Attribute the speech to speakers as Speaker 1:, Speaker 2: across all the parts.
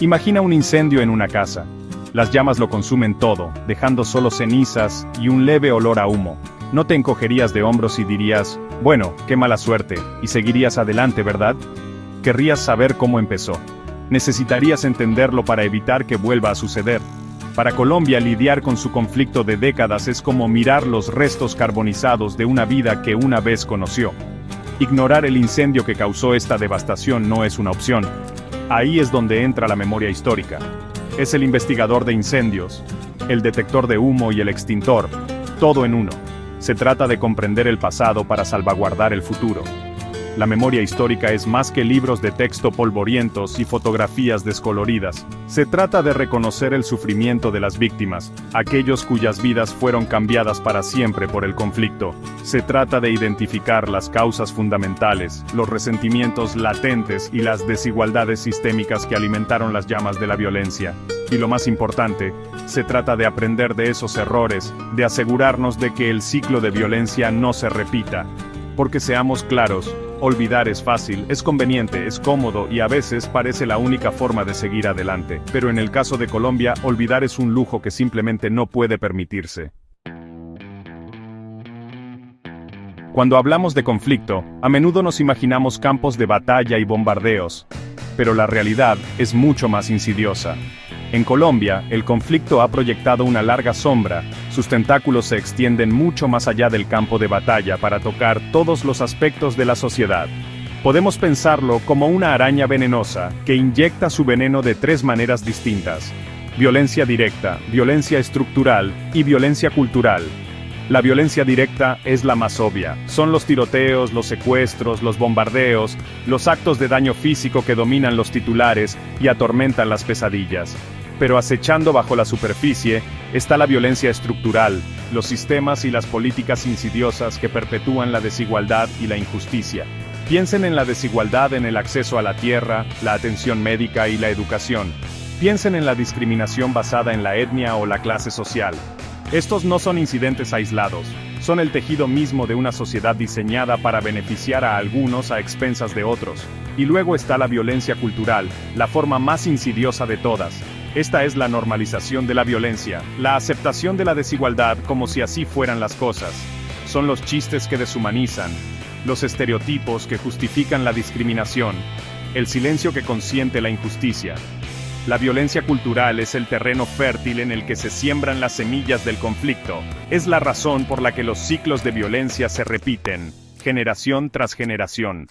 Speaker 1: Imagina un incendio en una casa. Las llamas lo consumen todo, dejando solo cenizas y un leve olor a humo. No te encogerías de hombros y dirías, bueno, qué mala suerte, y seguirías adelante, ¿verdad? Querrías saber cómo empezó. Necesitarías entenderlo para evitar que vuelva a suceder. Para Colombia, lidiar con su conflicto de décadas es como mirar los restos carbonizados de una vida que una vez conoció. Ignorar el incendio que causó esta devastación no es una opción. Ahí es donde entra la memoria histórica. Es el investigador de incendios, el detector de humo y el extintor, todo en uno. Se trata de comprender el pasado para salvaguardar el futuro. La memoria histórica es más que libros de texto polvorientos y fotografías descoloridas. Se trata de reconocer el sufrimiento de las víctimas, aquellos cuyas vidas fueron cambiadas para siempre por el conflicto. Se trata de identificar las causas fundamentales, los resentimientos latentes y las desigualdades sistémicas que alimentaron las llamas de la violencia. Y lo más importante, se trata de aprender de esos errores, de asegurarnos de que el ciclo de violencia no se repita. Porque seamos claros, olvidar es fácil, es conveniente, es cómodo y a veces parece la única forma de seguir adelante. Pero en el caso de Colombia, olvidar es un lujo que simplemente no puede permitirse. Cuando hablamos de conflicto, a menudo nos imaginamos campos de batalla y bombardeos. Pero la realidad es mucho más insidiosa. En Colombia, el conflicto ha proyectado una larga sombra, sus tentáculos se extienden mucho más allá del campo de batalla para tocar todos los aspectos de la sociedad. Podemos pensarlo como una araña venenosa, que inyecta su veneno de tres maneras distintas: violencia directa, violencia estructural y violencia cultural. La violencia directa es la más obvia. Son los tiroteos, los secuestros, los bombardeos, los actos de daño físico que dominan los titulares y atormentan las pesadillas. Pero acechando bajo la superficie está la violencia estructural, los sistemas y las políticas insidiosas que perpetúan la desigualdad y la injusticia. Piensen en la desigualdad en el acceso a la tierra, la atención médica y la educación. Piensen en la discriminación basada en la etnia o la clase social. Estos no son incidentes aislados, son el tejido mismo de una sociedad diseñada para beneficiar a algunos a expensas de otros. Y luego está la violencia cultural, la forma más insidiosa de todas. Esta es la normalización de la violencia, la aceptación de la desigualdad como si así fueran las cosas. Son los chistes que deshumanizan, los estereotipos que justifican la discriminación, el silencio que consiente la injusticia. La violencia cultural es el terreno fértil en el que se siembran las semillas del conflicto. Es la razón por la que los ciclos de violencia se repiten, generación tras generación.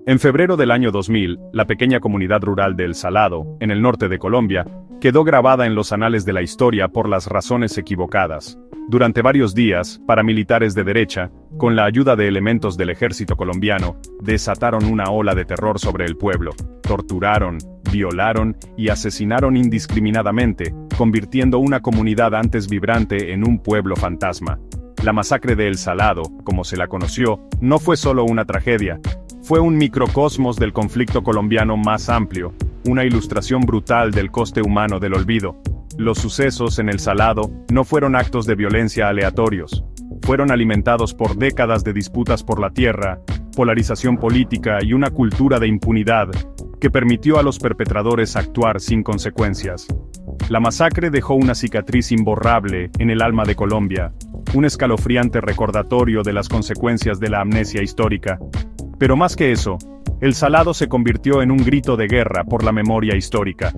Speaker 1: En febrero del año 2000, la pequeña comunidad rural de El Salado, en el norte de Colombia, quedó grabada en los anales de la historia por las razones equivocadas. Durante varios días, paramilitares de derecha, con la ayuda de elementos del ejército colombiano, desataron una ola de terror sobre el pueblo. Torturaron, violaron y asesinaron indiscriminadamente, convirtiendo una comunidad antes vibrante en un pueblo fantasma. La masacre de El Salado, como se la conoció, no fue solo una tragedia. Fue un microcosmos del conflicto colombiano más amplio, una ilustración brutal del coste humano del olvido. Los sucesos en El Salado no fueron actos de violencia aleatorios. Fueron alimentados por décadas de disputas por la tierra, polarización política y una cultura de impunidad que permitió a los perpetradores actuar sin consecuencias. La masacre dejó una cicatriz imborrable en el alma de Colombia, un escalofriante recordatorio de las consecuencias de la amnesia histórica. Pero más que eso, El Salado se convirtió en un grito de guerra por la memoria histórica.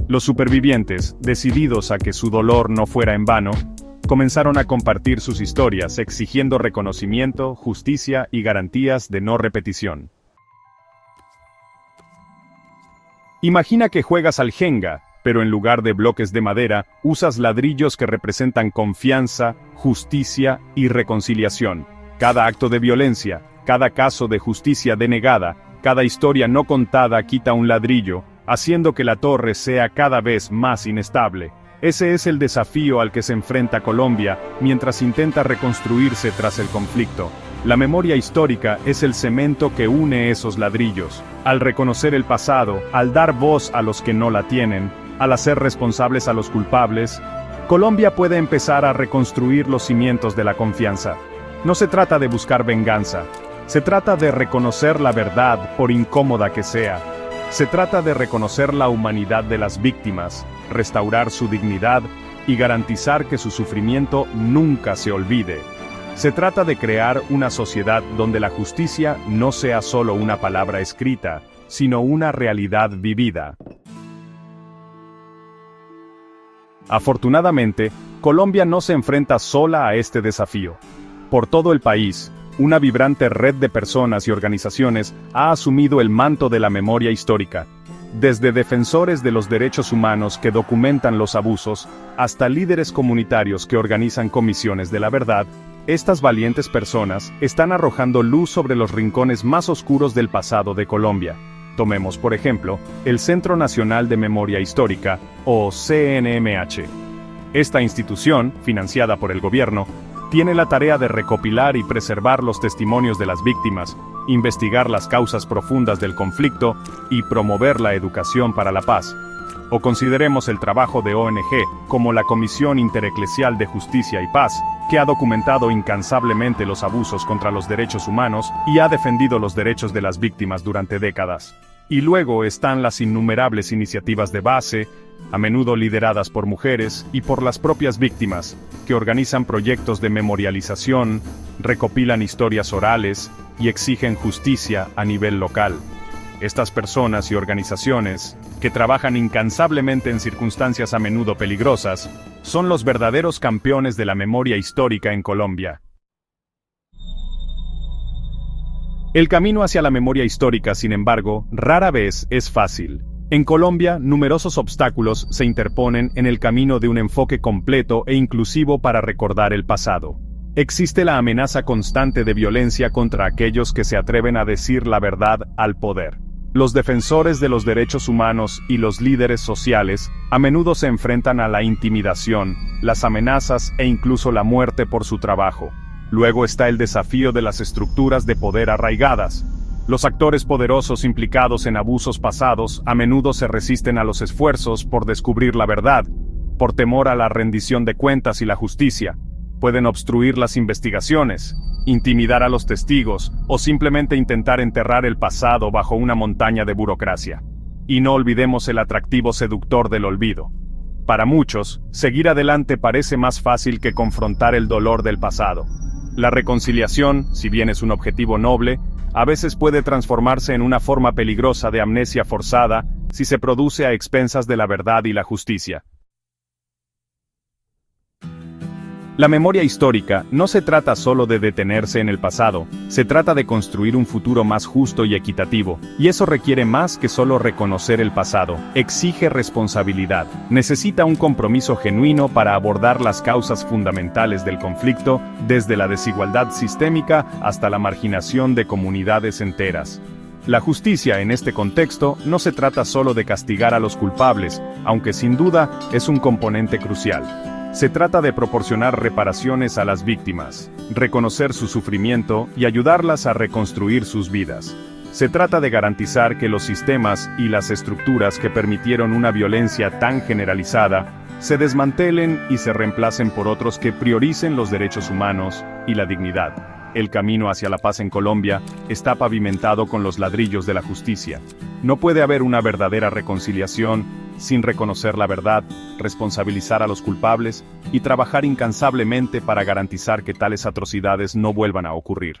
Speaker 1: Los supervivientes, decididos a que su dolor no fuera en vano, comenzaron a compartir sus historias exigiendo reconocimiento, justicia y garantías de no repetición. Imagina que juegas al Jenga, pero en lugar de bloques de madera, usas ladrillos que representan confianza, justicia y reconciliación. Cada acto de violencia, cada caso de justicia denegada, cada historia no contada quita un ladrillo, haciendo que la torre sea cada vez más inestable. Ese es el desafío al que se enfrenta Colombia, mientras intenta reconstruirse tras el conflicto. La memoria histórica es el cemento que une esos ladrillos. Al reconocer el pasado, al dar voz a los que no la tienen, al hacer responsables a los culpables, Colombia puede empezar a reconstruir los cimientos de la confianza. No se trata de buscar venganza. Se trata de reconocer la verdad, por incómoda que sea. Se trata de reconocer la humanidad de las víctimas, restaurar su dignidad y garantizar que su sufrimiento nunca se olvide. Se trata de crear una sociedad donde la justicia no sea solo una palabra escrita, sino una realidad vivida. Afortunadamente, Colombia no se enfrenta sola a este desafío. Por todo el país, una vibrante red de personas y organizaciones ha asumido el manto de la memoria histórica. Desde defensores de los derechos humanos que documentan los abusos, hasta líderes comunitarios que organizan comisiones de la verdad, estas valientes personas están arrojando luz sobre los rincones más oscuros del pasado de Colombia. Tomemos, por ejemplo, el Centro Nacional de Memoria Histórica, o CNMH. Esta institución, financiada por el gobierno, tiene la tarea de recopilar y preservar los testimonios de las víctimas, investigar las causas profundas del conflicto y promover la educación para la paz. O consideremos el trabajo de ONG, como la Comisión Intereclesial de Justicia y Paz, que ha documentado incansablemente los abusos contra los derechos humanos y ha defendido los derechos de las víctimas durante décadas. Y luego están las innumerables iniciativas de base, a menudo lideradas por mujeres y por las propias víctimas, que organizan proyectos de memorialización, recopilan historias orales y exigen justicia a nivel local. Estas personas y organizaciones, que trabajan incansablemente en circunstancias a menudo peligrosas, son los verdaderos campeones de la memoria histórica en Colombia. El camino hacia la memoria histórica, sin embargo, rara vez es fácil. En Colombia, numerosos obstáculos se interponen en el camino de un enfoque completo e inclusivo para recordar el pasado. Existe la amenaza constante de violencia contra aquellos que se atreven a decir la verdad al poder. Los defensores de los derechos humanos y los líderes sociales a menudo se enfrentan a la intimidación, las amenazas e incluso la muerte por su trabajo. Luego está el desafío de las estructuras de poder arraigadas. Los actores poderosos implicados en abusos pasados a menudo se resisten a los esfuerzos por descubrir la verdad, por temor a la rendición de cuentas y la justicia. Pueden obstruir las investigaciones, intimidar a los testigos o simplemente intentar enterrar el pasado bajo una montaña de burocracia. Y no olvidemos el atractivo seductor del olvido. Para muchos, seguir adelante parece más fácil que confrontar el dolor del pasado. La reconciliación, si bien es un objetivo noble, a veces puede transformarse en una forma peligrosa de amnesia forzada si se produce a expensas de la verdad y la justicia. La memoria histórica no se trata solo de detenerse en el pasado, se trata de construir un futuro más justo y equitativo, y eso requiere más que solo reconocer el pasado, exige responsabilidad, necesita un compromiso genuino para abordar las causas fundamentales del conflicto, desde la desigualdad sistémica hasta la marginación de comunidades enteras. La justicia en este contexto no se trata solo de castigar a los culpables, aunque sin duda es un componente crucial. Se trata de proporcionar reparaciones a las víctimas, reconocer su sufrimiento y ayudarlas a reconstruir sus vidas. Se trata de garantizar que los sistemas y las estructuras que permitieron una violencia tan generalizada se desmantelen y se reemplacen por otros que prioricen los derechos humanos y la dignidad. El camino hacia la paz en Colombia está pavimentado con los ladrillos de la justicia. No puede haber una verdadera reconciliación sin reconocer la verdad, responsabilizar a los culpables y trabajar incansablemente para garantizar que tales atrocidades no vuelvan a ocurrir.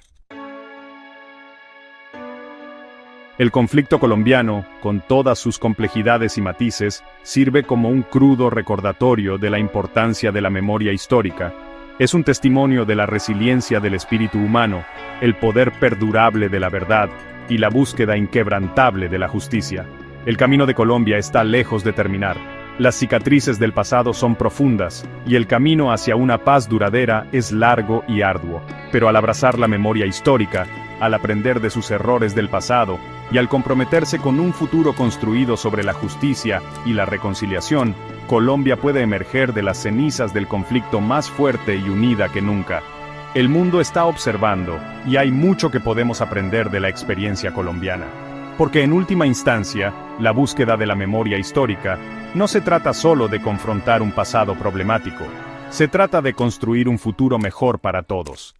Speaker 1: El conflicto colombiano, con todas sus complejidades y matices, sirve como un crudo recordatorio de la importancia de la memoria histórica. Es un testimonio de la resiliencia del espíritu humano, el poder perdurable de la verdad y la búsqueda inquebrantable de la justicia. El camino de Colombia está lejos de terminar. Las cicatrices del pasado son profundas, y el camino hacia una paz duradera es largo y arduo. Pero al abrazar la memoria histórica, al aprender de sus errores del pasado, y al comprometerse con un futuro construido sobre la justicia y la reconciliación, Colombia puede emerger de las cenizas del conflicto más fuerte y unida que nunca. El mundo está observando, y hay mucho que podemos aprender de la experiencia colombiana. Porque en última instancia, la búsqueda de la memoria histórica no se trata solo de confrontar un pasado problemático, se trata de construir un futuro mejor para todos.